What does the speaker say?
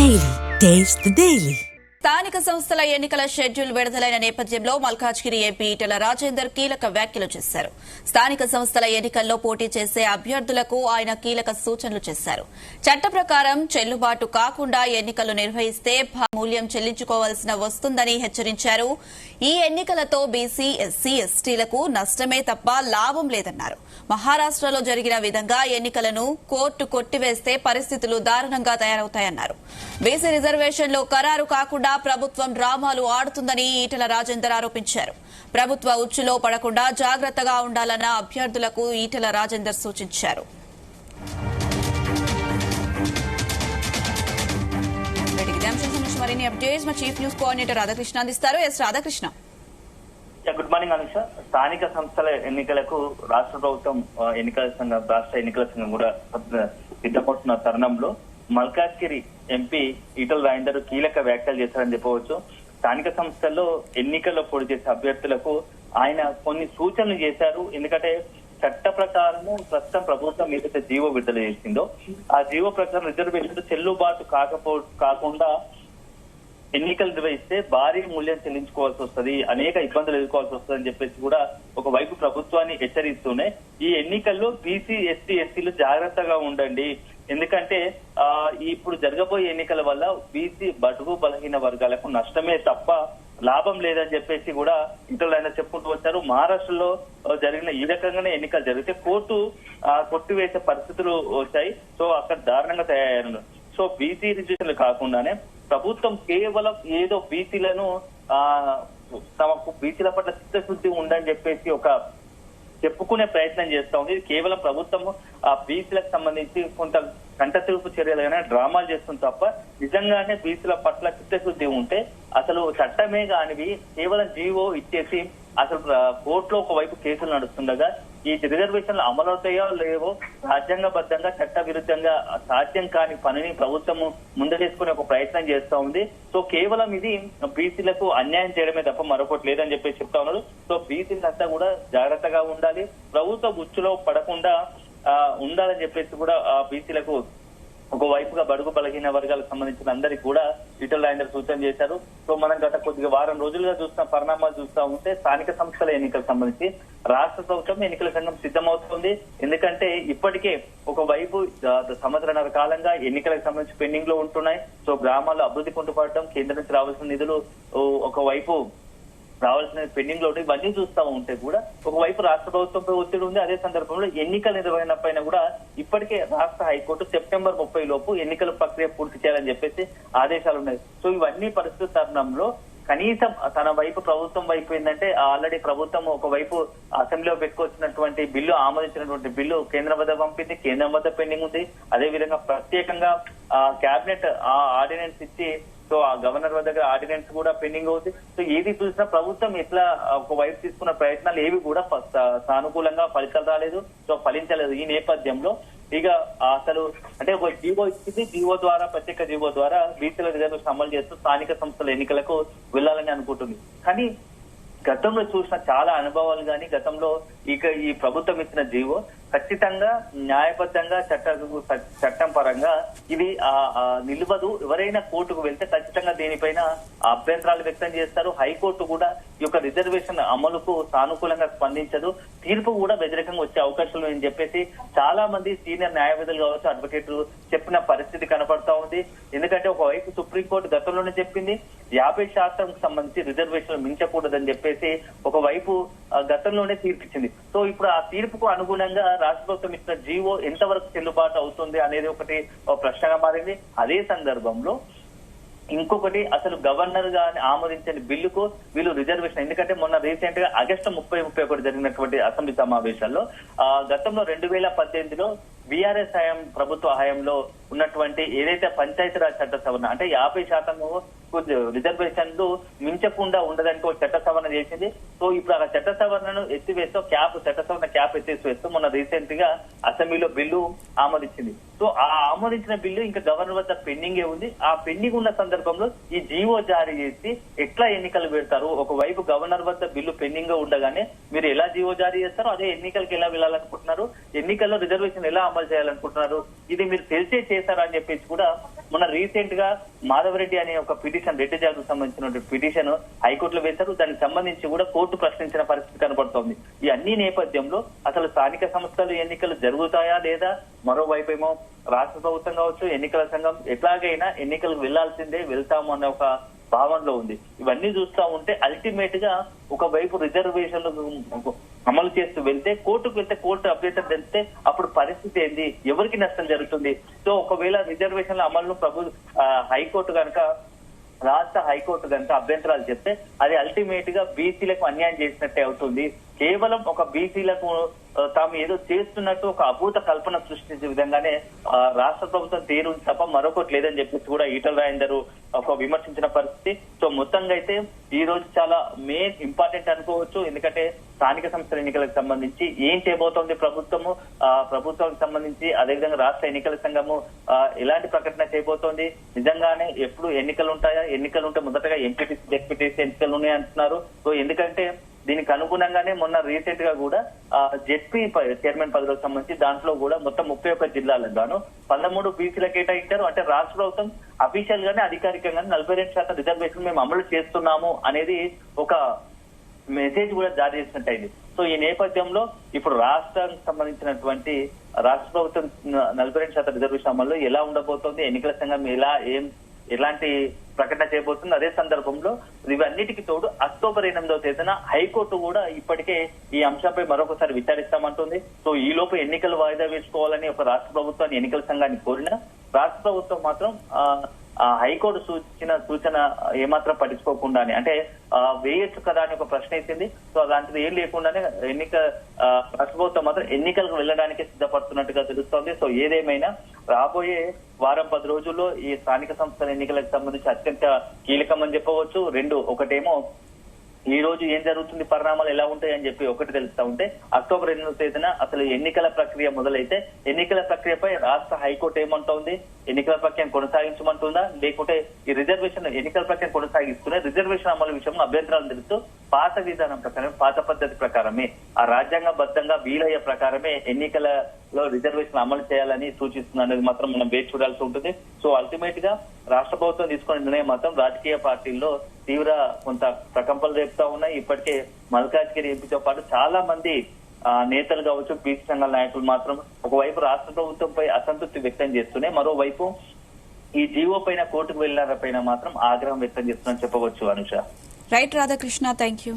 Daily. Taste the Daily. స్థానిక సంస్థల ఎన్నికల షెడ్యూల్ విడుదలైన నేపథ్యంలో మల్కాజ్గిరి ఎంపీ ఈటెల రాజేందర్ కీలక వ్యాఖ్యలు చేశారు. స్థానిక సంస్థల ఎన్నికల్లో పోటీ చేసే అభ్యర్థులకు ఆయన కీలక సూచనలు చేశారు. చట్ట ప్రకారం చెల్లుబాటు కాకుండా ఎన్నికలు నిర్వహిస్తే మూల్యం చెల్లించుకోవాల్సిన వస్తుందని హెచ్చరించారు. ఈ ఎన్నికలతో బీసీ, ఎస్సీ, ఎస్టీలకు నష్టమే తప్ప లాభం లేదన్నారు. మహారాష్ట్రలో జరిగిన విధంగా ఎన్నికలను కోర్టు కొట్టివేస్తే పరిస్థితులు దారుణంగా తయారవుతాయన్నారు. బీసీ రిజర్వేషన్లో ఖరారు కాకుండా ప్రభుత్వం డ్రామాలు ఆడుతుందని ఈటెల రాజేందర్ ఆరోపించారు. ప్రభుత్వ ఉచ్చులో పడకుండా జాగ్రత్తగా ఉండాలన్న అభ్యర్థులకు ఈటెల రాజేందర్ సూచించారు. మరిన్ని అప్డేట్స్ మా చీఫ్ న్యూస్ కోఆర్డినేటర్ రాధాకృష్ణ అందిస్తారు. S Radhakrishna. Good morning Anusha. స్థానిక సంస్థల ఎన్నికలకు రాష్ట్ర ప్రభుత్వం ఎన్నికల సంఘం, రాష్ట్ర ఎన్నికల సంఘం కూడా సిద్ధపడుతున్న తరుణంలో మల్కాజ్గిరి ఎంపీ ఈటెల రాజేందర్ కీలక వ్యాఖ్యలు చేశారని చెప్పవచ్చు. స్థానిక సంస్థల్లో ఎన్నికల్లో పోటీ చేసే అభ్యర్థులకు ఆయన కొన్ని సూచనలు చేశారు. ఎందుకంటే చట్ట ప్రకారము ప్రస్తుతం ప్రభుత్వం ఏదైతే జీవో విడుదల చేసిందో ఆ జీవో ప్రకారం రిజర్వేషన్ చెల్లుబాటు కాకుండా ఎన్నికలు నిర్వహిస్తే భారీ మూల్యం చెల్లించుకోవాల్సి వస్తుంది, అనేక ఇబ్బందులు ఎదుర్కోవాల్సి వస్తుంది అని చెప్పేసి కూడా ఒకవైపు ప్రభుత్వాన్ని హెచ్చరిస్తూనే ఈ ఎన్నికల్లో బీసీ, ఎస్టీ, ఎస్టీలు జాగ్రత్తగా ఉండండి, ఎందుకంటే ఇప్పుడు జరగబోయే ఎన్నికల వల్ల బీసీ, బడుగు బలహీన వర్గాలకు నష్టమే తప్ప లాభం లేదని చెప్పేసి కూడా ఇతరులైనా చెప్పుకుంటూ వచ్చారు. మహారాష్ట్రలో జరిగిన ఈ రకంగానే ఎన్నికలు జరిగితే కోర్టు కొట్టివేసే పరిస్థితులు వచ్చాయి. సో అక్కడ దారుణంగా తయారయ్యారు. సో బీసీ రిజర్వేషన్లు కాకుండానే ప్రభుత్వం కేవలం ఏదో బీసీలను తమకు బీసీల పట్ల చిత్తశుద్ధి ఉందని చెప్పేసి ఒక చెప్పుకునే ప్రయత్నం చేస్తా ఉంది. ఇది కేవలం ప్రభుత్వం ఆ బీసీలకు సంబంధించి కొంత కంటతీర్పు చర్యలుగానే డ్రామాలు చేస్తుంది తప్ప నిజంగానే బీసీల పట్ల చిత్తశుద్ధి ఉంటే అసలు చట్టమే కానివి కేవలం జీవో ఇచ్చేసి అసలు కోర్టులో ఒకవైపు కేసులు నడుస్తుండగా ఈ రిజర్వేషన్లు అమలవుతాయో లేవో రాజ్యాంగబద్ధంగా చట్ట విరుద్ధంగా సాధ్యం కాని పనిని ప్రభుత్వం ముందరేసుకునే ఒక ప్రయత్నం చేస్తా ఉంది. సో కేవలం ఇది బీసీలకు అన్యాయం చేయడమే తప్ప మరొకటి లేదని చెప్పేసి చెప్తా ఉన్నారు. సో బీసీలంతా కూడా జాగ్రత్తగా ఉండాలి, ప్రభుత్వ ఉచ్చులో పడకుండా ఉండాలని చెప్పేసి కూడా బీసీలకు ఒకవైపుగా బడుగు బలహీన వర్గాలకు సంబంధించిన అందరికీ కూడా ఈటెల రాజేందర్ సూచన చేశారు. సో మనం గత కొద్దిగా వారం రోజులుగా చూస్తున్న పరిణామాలు చూస్తా ఉంటే స్థానిక సంస్థల ఎన్నికలకు సంబంధించి రాష్ట్ర ప్రభుత్వం ఎన్నికల సంఘం సిద్ధమవుతుంది. ఎందుకంటే ఇప్పటికే ఒకవైపు సంవత్సరాల కాలంగా ఎన్నికలకు సంబంధించి పెండింగ్ లో ఉంటున్నాయి. సో గ్రామాల్లో అభివృద్ధి కుంటుపడటం, కేంద్రం నుంచి రావాల్సిన నిధులు ఒకవైపు రావాల్సిన పెండింగ్ లో ఇవన్నీ చూస్తా ఉంటే కూడా ఒకవైపు రాష్ట్ర ప్రభుత్వంపై ఒత్తిడి ఉంది. అదే సందర్భంలో ఎన్నికల నిర్వహణ పైన కూడా ఇప్పటికే రాష్ట్ర హైకోర్టు సెప్టెంబర్ 30 లోపు ఎన్నికల ప్రక్రియ పూర్తి చేయాలని చెప్పేసి ఆదేశాలు ఉన్నాయి. సో ఇవన్నీ పరిస్థితుల తరుణంలో కనీసం తన వైపు ప్రభుత్వం వైపు ఏంటంటే ఆల్రెడీ ప్రభుత్వం ఒకవైపు అసెంబ్లీలో పెట్టుకొచ్చినటువంటి బిల్లు, ఆమోదించినటువంటి బిల్లు కేంద్రం వద్ద పంపింది, కేంద్రం వద్ద పెండింగ్ ఉంది. అదే విధంగా ప్రత్యేకంగా కేబినెట్ ఆర్డినెన్స్ ఇచ్చి సో ఆ గవర్నర్ వద్ద ఆర్డినెన్స్ కూడా పెండింగ్ అవుతుంది. సో ఏది చూసినా ప్రభుత్వం ఎట్లా ఒకవైపు తీసుకున్న ప్రయత్నాలు ఏవి కూడా సానుకూలంగా ఫలితాలు రాలేదు, సో ఫలించలేదు. ఈ నేపథ్యంలో ఇక అసలు అంటే ఒక జీవో ఇచ్చింది, జీవో ద్వారా ప్రత్యేక జీవో ద్వారా బీసీల రిజర్వేషన్ అమలు చేస్తూ స్థానిక సంస్థల ఎన్నికలకు వెళ్లాలని అనుకుంటుంది. కానీ గతంలో చూసిన చాలా అనుభవాలు కానీ గతంలో ఇక ఈ ప్రభుత్వం ఇచ్చిన జీవో ఖచ్చితంగా న్యాయబద్ధంగా చట్టం పరంగా ఇది నిలవదు. ఎవరైనా కోర్టుకు వెళ్తే ఖచ్చితంగా దీనిపైన అభ్యంతరాలు వ్యక్తం చేస్తారు. హైకోర్టు కూడా ఈ యొక్క రిజర్వేషన్ అమలుకు సానుకూలంగా స్పందించదు, తీర్పు కూడా వ్యతిరేకంగా వచ్చే అవకాశాలు అని చెప్పేసి చాలా మంది సీనియర్ న్యాయవాదులు కావచ్చు, అడ్వకేట్లు చెప్పిన పరిస్థితి కనపడతా ఉంది. ఎందుకంటే ఒకవైపు సుప్రీంకోర్టు గతంలోనే చెప్పింది 50% సంబంధించి రిజర్వేషన్లు మించకూడదని చెప్పేసి ఒకవైపు గతంలోనే తీర్పిచ్చింది. సో ఇప్పుడు ఆ తీర్పుకు అనుగుణంగా రాష్ట్ర ప్రభుత్వం ఇచ్చిన జీవో ఎంతవరకు చెల్లుబాటు అవుతుంది అనేది ఒకటి ప్రశ్నగా మారింది. అదే సందర్భంలో ఇంకొకటి అసలు గవర్నర్ గాని ఆమోదించని బిల్లుకు వీళ్ళు రిజర్వేషన్, ఎందుకంటే మొన్న రీసెంట్ గా ఆగస్టు 30-31 జరిగినటువంటి అసెంబ్లీ సమావేశాల్లో గతంలో 2018లో బీఆర్ఎస్ ప్రభుత్వ హయాంలో ఉన్నటువంటి ఏదైతే పంచాయతీరాజ్ చట్ట సవరణ అంటే 50% రిజర్వేషన్లు మించకుండా ఉండడానికి ఒక చట్ట సవరణ చేసింది. సో ఇప్పుడు ఆ చట్ట సవరణను ఎత్తివేస్తూ చట్ట సవరణ క్యాప్ ఎత్తివేస్తూ మొన్న రీసెంట్ గా అసెంబ్లీలో బిల్లు ఆమోదించింది. సో ఆ ఆమోదించిన బిల్లు ఇంకా గవర్నర్ వద్ద పెండింగే ఉంది. ఆ పెండింగ్ ఉన్న సందర్భంలో ఈ జీవో జారీ చేసి ఎట్లా ఎన్నికలు పెడతారు? ఒకవైపు గవర్నర్ వద్ద బిల్లు పెండింగ్ గా ఉండగానే మీరు ఎలా జీవో జారీ చేస్తారో అదే ఎన్నికలకు ఎలా వెళ్ళాలనుకుంటున్నారు, ఎన్నికల్లో రిజర్వేషన్ ఎలా అమలు చేయాలనుకుంటున్నారు, ఇది మీరు తెలిసే చేశారా అని చెప్పేసి కూడా మొన్న రీసెంట్ గా మాధవరెడ్డి అనే ఒక పిటిషన్, రెడ్డి జాతికి సంబంధించిన పిటిషన్ హైకోర్టులో వేశారు. దానికి సంబంధించి కూడా కోర్టు ప్రశ్నించిన పరిస్థితి కనబడుతోంది. ఈ అన్ని నేపథ్యంలో అసలు స్థానిక సంస్థలు ఎన్నికలు జరుగుతాయా లేదా, మరోవైపు ఏమో రాష్ట్ర ప్రభుత్వం కావచ్చు, ఎన్నికల సంఘం ఎట్లాగైనా ఎన్నికలకు వెళ్లాల్సిందే, వెళ్తాము అనే ఒక భావనలో ఉంది. ఇవన్నీ చూస్తా ఉంటే అల్టిమేట్ గా ఒకవైపు రిజర్వేషన్లు అమలు చేస్తూ వెళ్తే, కోర్టుకు వెళ్తే కోర్టు అభ్యంతరం తెలిస్తే అప్పుడు పరిస్థితి ఏంది, ఎవరికి నష్టం జరుగుతుంది? సో ఒకవేళ రిజర్వేషన్ల అమలును హైకోర్టు కనుక, రాష్ట్ర హైకోర్టు కనుక అభ్యంతరాలు చెప్తే అది అల్టిమేట్ గా బీసీలకు అన్యాయం చేసినట్టే అవుతుంది. కేవలం ఒక బీసీలకు తాము ఏదో చేస్తున్నట్టు ఒక అభూత కల్పన సృష్టించే విధంగానే రాష్ట్ర ప్రభుత్వం తీరు తప్ప మరొకటి లేదని చెప్పేసి కూడా ఈటల రాజేందర్ ఒక విమర్శించిన పరిస్థితి. సో మొత్తంగా అయితే ఈ రోజు చాలా మెయిన్ ఇంపార్టెంట్ అనుకోవచ్చు. ఎందుకంటే స్థానిక సంస్థల ఎన్నికలకు సంబంధించి ఏం చేయబోతోంది ప్రభుత్వము, ప్రభుత్వానికి సంబంధించి అదేవిధంగా రాష్ట్ర ఎన్నికల సంఘము ఎలాంటి ప్రకటన చేయబోతోంది, నిజంగానే ఎప్పుడు ఎన్నికలు ఉంటాయా, ఎన్నికలు ఉంటే మొదటగా ఎంపీటీసీ డెప్యూటీసీ ఎన్నికలు ఉన్నాయి అంటున్నారు. సో ఎందుకంటే దీనికి అనుగుణంగానే మొన్న రీసెంట్ గా కూడా జెడ్పీ చైర్మన్ పదవికి సంబంధించి దాంట్లో కూడా మొత్తం 31 జిల్లాలకు గాను 13 బీసీలకు కేటాయించారు. అంటే రాష్ట్ర ప్రభుత్వం అఫీషియల్ గానే అధికారికంగానే 42% రిజర్వేషన్ మేము అమలు చేస్తున్నాము అనేది ఒక మెసేజ్ కూడా జారీ చేసినట్టయింది. సో ఈ నేపథ్యంలో ఇప్పుడు రాష్ట్రానికి సంబంధించినటువంటి రాష్ట్ర ప్రభుత్వం 42% రిజర్వేషన్ అమల్లో ఎలా ఉండబోతోంది, ఎన్నికల సంఘం ఎలాంటి ప్రకటన చేయబోతుంది. అదే సందర్భంలో ఇవన్నిటికీ తోడు అక్టోబర్ 8వ తేదీన హైకోర్టు కూడా ఇప్పటికే ఈ అంశంపై మరొకసారి విచారిస్తామంటుంది. సో ఈ లోపు ఎన్నికలు వాయిదా వేసుకోవాలని ఒక రాష్ట్ర ప్రభుత్వాన్ని ఎన్నికల సంఘాన్ని కోరిన రాష్ట్ర ప్రభుత్వం మాత్రం హైకోర్టు సూచన ఏమాత్రం పట్టించుకోకుండానే, అంటే వేయొచ్చు కదా అని ఒక ప్రశ్న ఇచ్చింది. సో అలాంటిది ఏం లేకుండానే రాష్ట్ర ప్రభుత్వం మాత్రం ఎన్నికలకు వెళ్ళడానికి సిద్ధపడుతున్నట్టుగా తెలుస్తోంది. సో ఏదేమైనా రాబోయే వారం 10 రోజుల్లో ఈ స్థానిక సంస్థల ఎన్నికలకు సంబంధించి అత్యంత కీలకమని చెప్పవచ్చు. ఒకటేమో ఈ రోజు ఏం జరుగుతుంది, పరిణామాలు ఎలా ఉంటాయి అని చెప్పి ఒకటి తెలుస్తా ఉంటే, అక్టోబర్ 8వ తేదీన అసలు ఎన్నికల ప్రక్రియ మొదలైతే ఎన్నికల ప్రక్రియపై రాష్ట్ర హైకోర్టు ఏమంటోంది, ఎన్నికల ప్రక్రియను కొనసాగించమంటుందా, లేకుంటే ఈ రిజర్వేషన్ ఎన్నికల ప్రక్రియ కొనసాగిస్తూనే రిజర్వేషన్ అమలు విషయంలో అభ్యంతరాలు తెలుస్తూ పాత విధానం ప్రకారం, పాత పద్ధతి ప్రకారమే, ఆ రాజ్యాంగబద్ధంగా వీలయ్యే ప్రకారమే ఎన్నికలలో రిజర్వేషన్ అమలు చేయాలని సూచిస్తుంది అనేది మాత్రం మనం వేచి చూడాల్సి ఉంటుంది. సో అల్టిమేట్ గా రాష్ట్ర ప్రభుత్వం తీసుకున్న నిర్ణయం మాత్రం రాజకీయ పార్టీల్లో తీవ్ర కొంత ప్రకంపనలు రేపుతా ఉన్నాయి. ఇప్పటికే మల్కాజ్గిరి ఎంపీతో పాటు చాలా మంది నేతలు కావచ్చు, బీసీ సంఘాల నాయకులు మాత్రం ఒకవైపు రాష్ట్ర ప్రభుత్వంపై అసంతృప్తి వ్యక్తం చేస్తూనే మరోవైపు ఈ జీవో పైన కోర్టుకు వెళ్లిన పైన మాత్రం ఆగ్రహం వ్యక్తం చేస్తుందని చెప్పవచ్చు. Anusha. Right Radhakrishna, thank you.